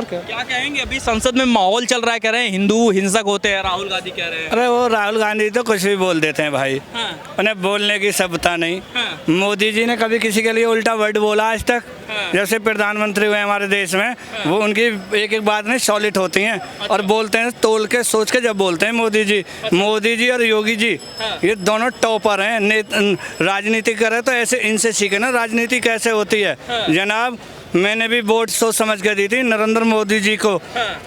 क्या कहेंगे, अभी संसद में माहौल चल रहा है, कह रहे हैं हिंदू हिंसक होते हैं, राहुल गांधी कह रहे हैं। अरे वो राहुल गांधी तो कुछ भी बोल देते हैं भाई, उन्हें बोलने की सभ्यता नहीं। मोदी जी ने कभी किसी के लिए उल्टा वर्ड बोला आज तक? जैसे प्रधानमंत्री हुए हमारे देश में, वो उनकी एक एक बात नहीं सॉलिड होती हैं और बोलते हैं तोल के सोच के जब बोलते हैं मोदी जी और योगी जी, ये दोनों टॉपर हैं। राजनीति करे तो ऐसे इनसे सीखे ना राजनीति कैसे होती है। जनाब मैंने भी वोट सोच समझ कर दी थी नरेंद्र मोदी जी को,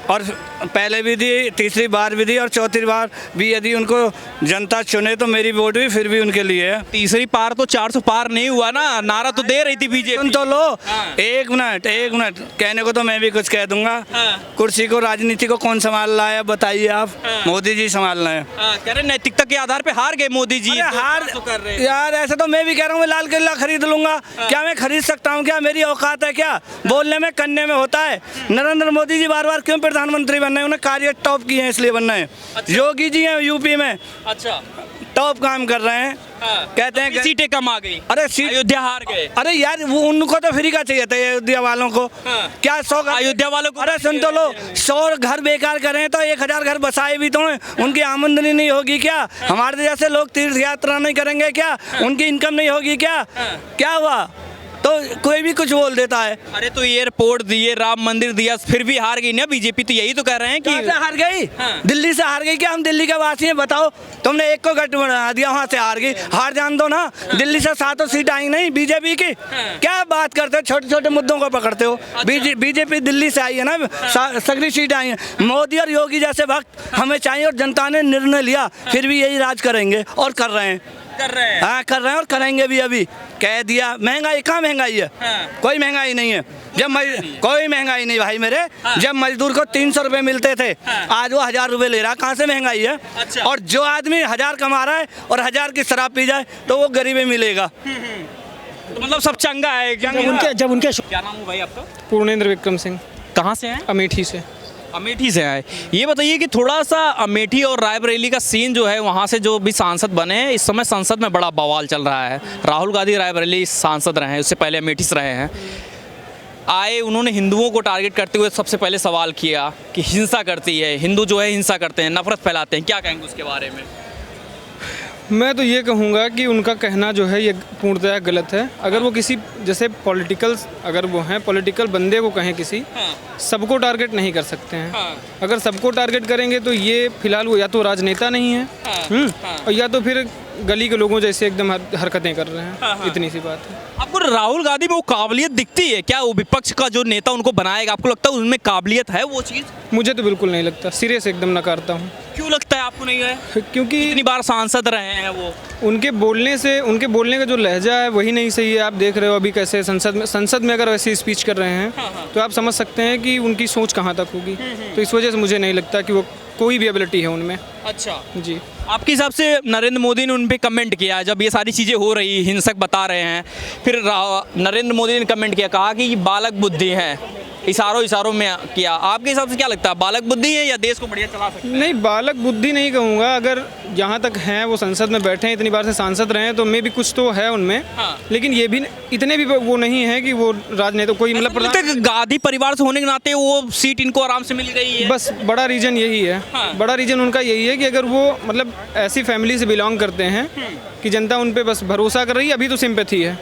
और पहले भी दी, तीसरी बार भी दी और चौथी बार भी यदि उनको जनता चुने तो मेरी वोट भी फिर भी उनके लिए है। तीसरी पार तो 400 पार नहीं हुआ ना, नारा तो दे रही थी बीजेपी। सुन तो लो, एक मिनट कहने को तो मैं भी कुछ कह दूंगा। कुर्सी को राजनीति को कौन संभाल रहा है बताइए आप? मोदी जी संभाल रहे हैं। कह रहे नैतिकता के आधार पे हार गए मोदी जी। हार तो कर रहे यार, ऐसा तो मैं भी कह रहा हूँ, मैं लाल किला खरीद लूंगा। क्या मैं खरीद सकता हूँ? क्या मेरी औकात है? क्या बोलने में करने में होता है। नरेंद्र मोदी जी बार बार क्यों प्रधानमंत्री बनना है? उन्हें कार्य टॉप किए हैं इसलिए बनना है। योगी जी हैं यूपी में, अच्छा टॉप काम कर रहे हैं। कहते हैं सीटें कम आ गई। अरे सीट अयोध्या हार गए। अरे यार वो उनको तो फ्री का चाहिए था अयोध्या वालों को। क्या 100 अयोध्या वालों को? अरे सुन तो लो, 100 घर बेकार करें तो 1000 घर बसाए भी तो हैं, उनकी आमदनी नहीं होगी क्या? हमारे जैसे लोग तीर्थ यात्रा नहीं करेंगे क्या? उनकी इनकम नहीं होगी क्या? क्या हुआ? तो कोई भी कुछ बोल देता है। अरे तो एयरपोर्ट दिए, राम मंदिर दिया, फिर भी हार गई ना बीजेपी। तो यही तो कह रहे हैं कि हार गई। दिल्ली से हार गई क्या? हम दिल्ली के वासी हैं, बताओ। तुमने एक को गठ बना दिया, वहाँ से हार गई। हार जान दो ना। दिल्ली से 7 सीट आई नहीं बीजेपी की। क्या बात करते हो? छोटे छोटे मुद्दों को पकड़ते हो। बीजेपी दिल्ली से आई है ना, सगरी सीट आई है। मोदी और योगी जैसे वक्त हमें चाहिए, और जनता ने निर्णय लिया, फिर भी यही राज करेंगे और कर रहे हैं। हाँ कर रहे हैं और करेंगे भी। अभी कह दिया महंगाई, कहाँ महंगाई है? कोई महंगाई नहीं है। कोई महंगाई नहीं भाई मेरे। जब मजदूर को 300 रुपए मिलते थे, आज वो 1000 रुपए ले रहा। कहाँ से महंगाई है? और जो आदमी 1000 कमा रहा है और 1000 की शराब पी जाए तो वो गरीब ही मिलेगा। तो मतलब सब चंगा है। जब उनके क्या नाम है भाई आपका? पूर्णेंद्र विक्रम सिंह। कहाँ से हैं? अमेठी से। अमेठी से आए। ये बताइए कि थोड़ा सा अमेठी और रायबरेली का सीन जो है, वहाँ से जो भी सांसद बने हैं, इस समय संसद में बड़ा बवाल चल रहा है। राहुल गांधी रायबरेली सांसद रहे हैं, उससे पहले अमेठी से रहे हैं। आए, उन्होंने हिंदुओं को टारगेट करते हुए सबसे पहले सवाल किया कि हिंसा करती है, हिंदू जो है हिंसा करते हैं, नफरत फैलाते हैं। क्या कहेंगे उसके बारे में? मैं तो ये कहूँगा कि उनका कहना जो है ये पूर्णतः गलत है। अगर वो किसी जैसे पॉलिटिकल बंदे को कहें किसी, सबको टारगेट नहीं कर सकते हैं। अगर सबको टारगेट करेंगे तो ये फिलहाल वो या तो राजनेता नहीं है, और या तो फिर गली के लोगों जैसे एकदम हरकतें कर रहे हैं। इतनी सी बात है। आपको राहुल गांधी में वो काबिलियत दिखती है क्या? वो विपक्ष का जो नेता उनको बनाएगा, आपको लगता है उनमें काबिलियत है वो चीज़? मुझे तो बिल्कुल नहीं लगता, सिरे से एकदम नकारता हूँ। क्यों लगता है आपको नहीं है? क्योंकि इतनी बार सांसद रहे हैं वो। उनके बोलने का जो लहजा है वही नहीं सही है। आप देख रहे हो अभी कैसे संसद में अगर वैसे स्पीच कर रहे हैं तो आप समझ सकते हैं कि उनकी सोच कहाँ तक होगी। तो इस वजह से मुझे नहीं लगता कि वो कोई भी एबिलिटी है उनमें। अच्छा जी। आपके हिसाब से नरेंद्र मोदी ने उन पे कमेंट किया जब ये सारी चीज़ें हो रही, हिंसक बता रहे हैं, फिर नरेंद्र मोदी ने कमेंट किया, कहा कि ये बालक बुद्धि है, इशारों में किया। आपके हिसाब से क्या लगता है, बालक बुद्धि है या देश को बढ़िया चला सकते हैं? नहीं, बालक बुद्धि नहीं कहूँगा। अगर जहाँ तक हैं वो संसद में बैठे हैं, इतनी बार से सांसद रहे हैं, तो मे भी कुछ तो है उनमें। लेकिन ये भी इतने भी वो नहीं है कि वो राजनेता कोई मतलब गांधी परिवार से होने के नाते वो सीट इनको आराम से मिल गई है। बस बड़ा रीजन यही है। बड़ा रीजन उनका यही है कि अगर वो मतलब ऐसी फैमिली से बिलोंग करते हैं कि जनता उन पे बस भरोसा कर रही है, अभी तो सिंपैथी है।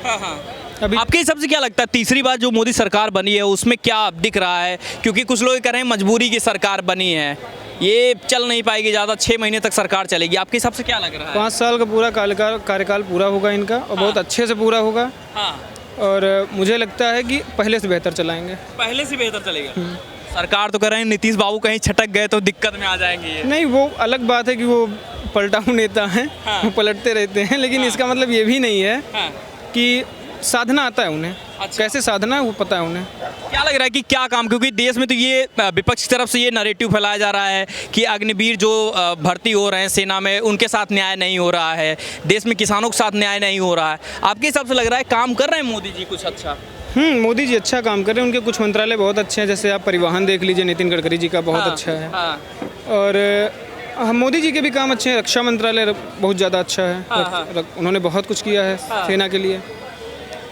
अभी आपके हिसाब से क्या लगता है तीसरी बार जो मोदी सरकार बनी है उसमें क्या दिख रहा है? क्योंकि कुछ लोग कह रहे हैं मजबूरी की सरकार बनी है, ये चल नहीं पाएगी ज़्यादा, 6 महीने तक सरकार चलेगी। आपके हिसाब से क्या लग रहा है? 5 साल का पूरा कार्यकाल पूरा होगा इनका, और बहुत अच्छे से पूरा होगा। और मुझे लगता है कि पहले से बेहतर चलाएंगे। पहले से बेहतर चलेगा। सरकार तो कह रहे हैं नीतीश बाबू कहीं छटक गए तो दिक्कत में आ जाएंगे। नहीं, वो अलग बात है कि वो पलटाऊ नेता हैं, वो पलटते रहते हैं, लेकिन इसका मतलब ये भी नहीं है कि साधना आता है उन्हें। अच्छा। कैसे साधना है वो पता है उन्हें। क्या लग रहा है कि क्या काम, क्योंकि देश में तो ये विपक्ष की तरफ से ये नैरेटिव फैलाया जा रहा है कि अग्निवीर जो भर्ती हो रहे हैं सेना में, उनके साथ न्याय नहीं हो रहा है, देश में किसानों के साथ न्याय नहीं हो रहा है। आपके हिसाब से लग रहा है काम कर रहे हैं मोदी जी कुछ अच्छा? मोदी जी अच्छा काम कर रहे हैं। उनके कुछ मंत्रालय बहुत अच्छे हैं, जैसे आप परिवहन देख लीजिए, नितिन गडकरी जी का बहुत अच्छा है। और मोदी जी के भी काम अच्छे हैं। रक्षा मंत्रालय बहुत ज़्यादा अच्छा है। उन्होंने बहुत कुछ किया है सेना के लिए।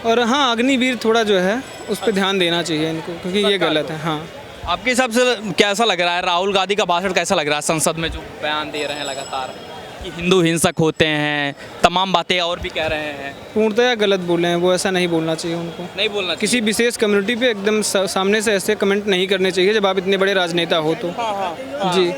और हाँ, अग्निवीर थोड़ा जो है उस पर ध्यान देना चाहिए इनको, क्योंकि ये गलत है। हाँ, आपके हिसाब से कैसा लग रहा है, राहुल गांधी का भाषण कैसा लग रहा है संसद में, जो बयान दे रहे हैं लगातार कि हिंदू हिंसक होते हैं, तमाम बातें और भी कह रहे हैं? पूर्णतः गलत बोले हैं वो, ऐसा नहीं बोलना चाहिए उनको। नहीं बोलना चाहिए। किसी विशेष कम्युनिटी पे एकदम सामने से ऐसे कमेंट नहीं करने चाहिए जब आप इतने बड़े राजनेता हो तो। जी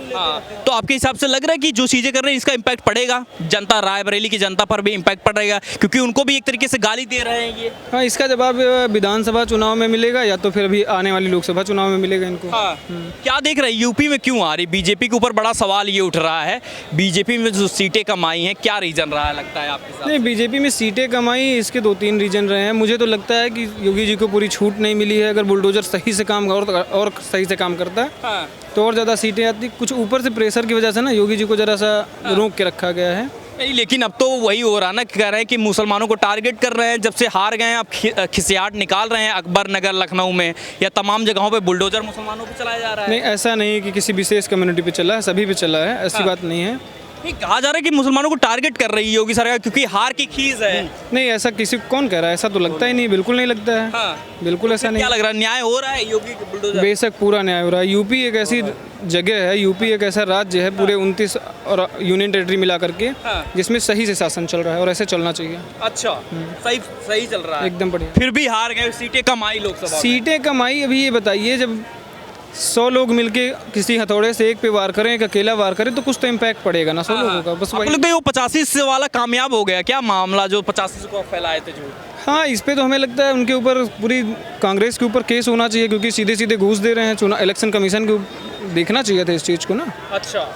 हाँ, तो आपके हिसाब से लग रहा है कि जो चीज़ें कर रहे हैं इसका इम्पैक्ट पड़ेगा जनता, रायबरेली की जनता पर भी इम्पैक्ट पड़ेगा, क्योंकि उनको भी एक तरीके से गाली दे रहे हैं ये? हाँ, इसका जवाब विधानसभा चुनाव में मिलेगा या तो फिर अभी आने वाली लोकसभा चुनाव में मिलेगा इनको। हाँ। क्या देख रहे हैं यूपी में क्यों आ रही? बीजेपी के ऊपर बड़ा सवाल ये उठ रहा है, बीजेपी में जो सीटें कम आई हैं, क्या रीजन रहा है लगता है आपके साथ? नहीं, बीजेपी में सीटें कम आई, इसके 2-3 रीजन रहे हैं। मुझे तो लगता है कि योगी जी को पूरी छूट नहीं मिली है। अगर बुलडोजर सही से काम और सही से काम करता है हाँ। तो और ज़्यादा सीटें आती। कुछ ऊपर से प्रेशर की वजह से ना योगी जी को ज़रा सा रोक के रखा गया है। नहीं, लेकिन अब तो वही हो रहा ना, कह रहे हैं कि मुसलमानों को टारगेट कर रहे हैं, जब से हार गए हैं अब खिसियाट निकाल रहे हैं अकबर नगर, लखनऊ में या तमाम जगहों पे बुलडोजर मुसलमानों पे चलाया जा रहा है। नहीं, ऐसा नहीं है कि किसी विशेष कम्युनिटी पे चला है, सभी पे चला है, ऐसी बात नहीं है। नहीं, कहा जा रहा है कि मुसलमानों को टारगेट कर रही है योगी सरकार क्योंकि हार की खीज है। नहीं, ऐसा किसी कौन कह रहा है? ऐसा तो लगता ही नहीं, बिल्कुल नहीं लगता है। हाँ। बिल्कुल ऐसा नहीं। क्या लग रहा है, न्याय हो रहा है योगी के बुलडोजर? बेशक पूरा न्याय हो रहा है। यूपी एक ऐसी जगह है, यूपी एक ऐसा राज्य है पूरे 29 और यूनियन टेरिटरी मिला करके हाँ। जिसमें सही से शासन चल रहा है और ऐसे चलना चाहिए। अच्छा, सही सही चल रहा है एकदम बढ़िया। फिर भी हार गए, सीटें कम आई लोकसभा में। सीटें कमाई। अभी ये बताइए, जब 100 लोग मिलके किसी हथौड़े से एक पे वार करें, एक अकेला वार करें तो कुछ तो इम्पैक्ट पड़ेगा ना 100 लोगों का। बस आपको वही। लगता है वो 85 से वाला कामयाब हो गया क्या मामला, जो 85 को फैलाए थे जो? हाँ, इस पे तो हमें लगता है उनके ऊपर, पूरी कांग्रेस के ऊपर केस होना चाहिए, क्योंकि सीधे सीधे घूस दे रहे हैं। चुनाव इलेक्शन कमीशन को देखना चाहिए था इस चीज़ को ना। अच्छा।